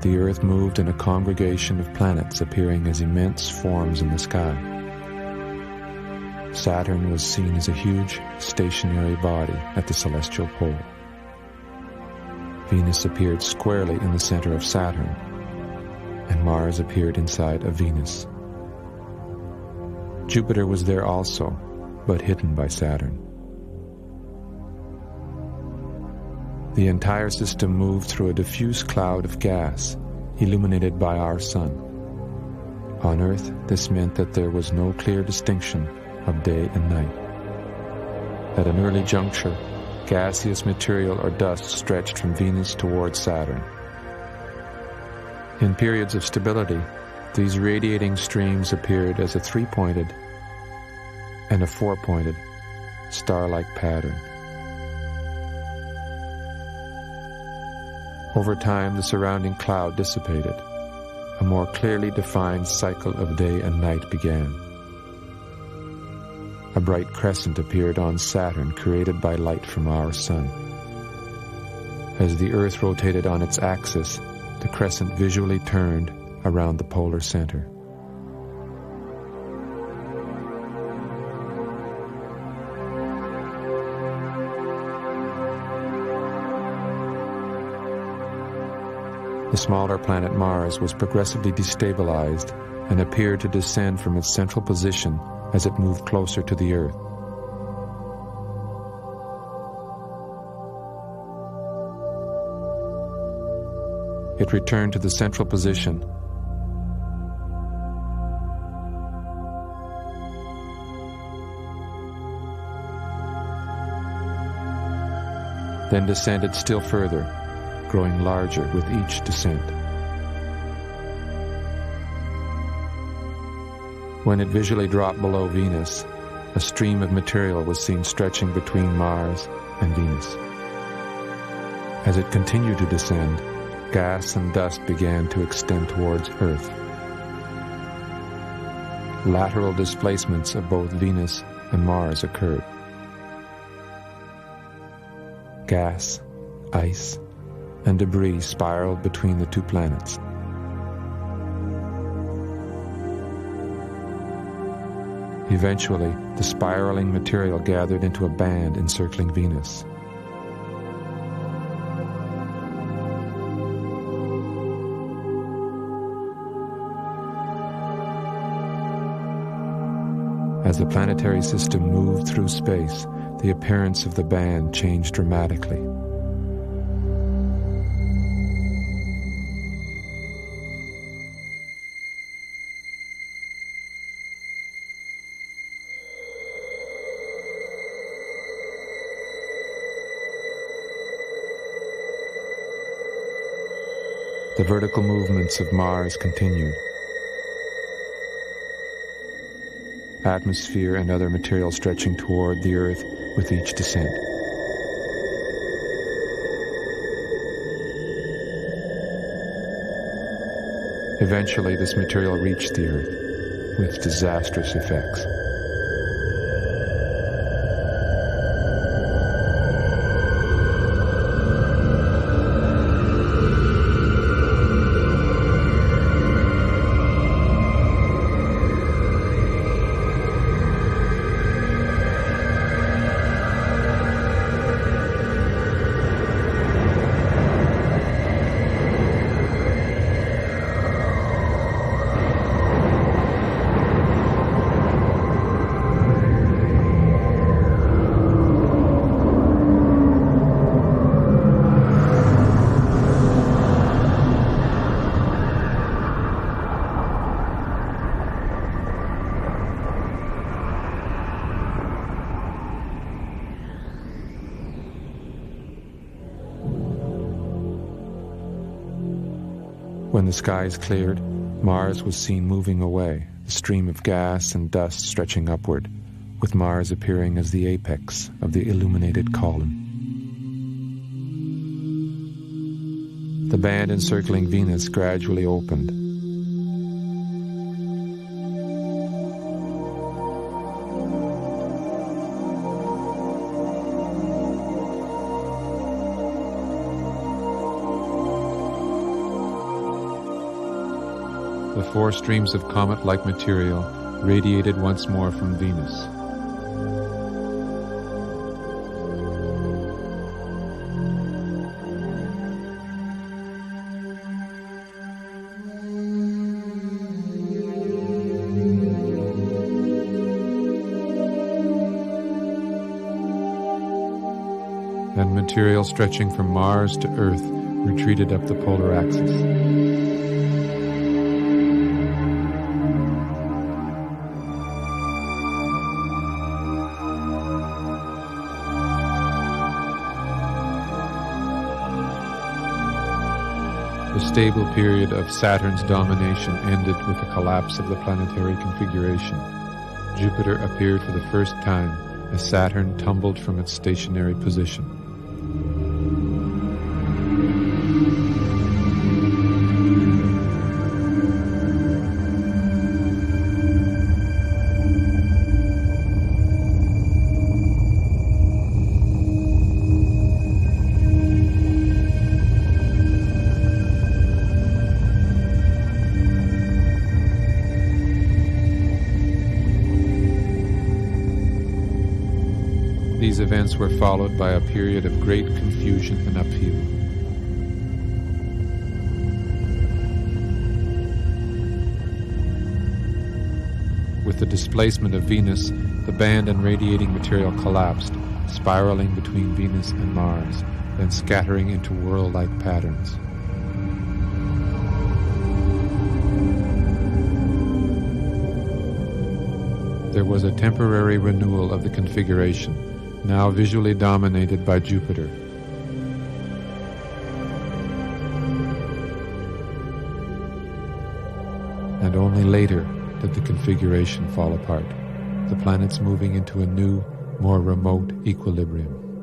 the Earth moved in a congregation of planets appearing as immense forms in the sky. Saturn was seen as a huge, stationary body at the celestial pole. Venus appeared squarely in the center of Saturn, and Mars appeared inside of Venus. Jupiter was there also, but hidden by Saturn. The entire system moved through a diffuse cloud of gas, illuminated by our sun. On Earth, this meant that there was no clear distinction of day and night. At an early juncture, gaseous material or dust stretched from Venus towards Saturn. In periods of stability, these radiating streams appeared as a three-pointed and a four-pointed star-like pattern. Over time, the surrounding cloud dissipated. A more clearly defined cycle of day and night began. A bright crescent appeared on Saturn, created by light from our sun. As the Earth rotated on its axis, the crescent visually turned around the polar center. The smaller planet Mars was progressively destabilized and appeared to descend from its central position as it moved closer to the Earth. It returned to the central position, then descended still further, growing larger with each descent. When it visually dropped below Venus, a stream of material was seen stretching between Mars and Venus. As it continued to descend, gas and dust began to extend towards Earth. Lateral displacements of both Venus and Mars occurred. Gas, ice, and debris spiraled between the two planets. Eventually, the spiraling material gathered into a band encircling Venus. As the planetary system moved through space, the appearance of the band changed dramatically. The vertical movements of Mars continued. Atmosphere and other material stretching toward the Earth with each descent. Eventually, this material reached the Earth with disastrous effects. When the skies cleared, Mars was seen moving away, a stream of gas and dust stretching upward, with Mars appearing as the apex of the illuminated column. The band encircling Venus gradually opened. the 4 streams of comet-like material radiated once more from Venus. And material stretching from Mars to Earth retreated up the polar axis. The stable period of Saturn's domination ended with the collapse of the planetary configuration. Jupiter appeared for the first time as Saturn tumbled from its stationary position. These events were followed by a period of great confusion and upheaval. With the displacement of Venus, the band and radiating material collapsed, spiraling between Venus and Mars, then scattering into whirl-like patterns. There was a temporary renewal of the configuration, now visually dominated by Jupiter. And only later did the configuration fall apart, the planets moving into a new, more remote equilibrium.